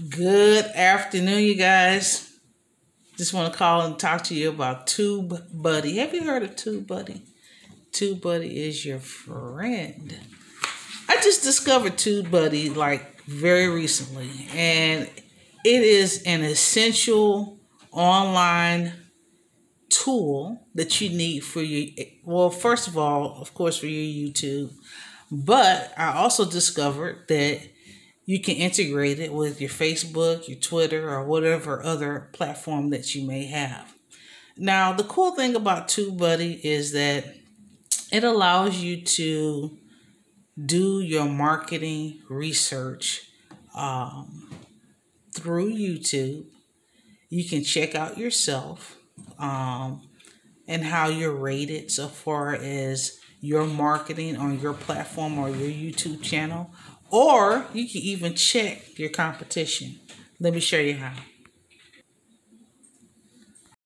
Good afternoon, you guys. Just want to call and talk to you about TubeBuddy. Have you heard of TubeBuddy? TubeBuddy is your friend. I just discovered TubeBuddy like very recently, and it is an essential online tool that you need for your, well, first of all, of course, for your YouTube. But I also discovered that you can integrate it with your Facebook, your Twitter, or whatever other platform that you may have. Now, the cool thing about TubeBuddy is that it allows you to do your marketing research through YouTube. You can check out yourself and how you're rated so far as your marketing on your platform or your YouTube channel. Or you can even check your competition. Let me show you how.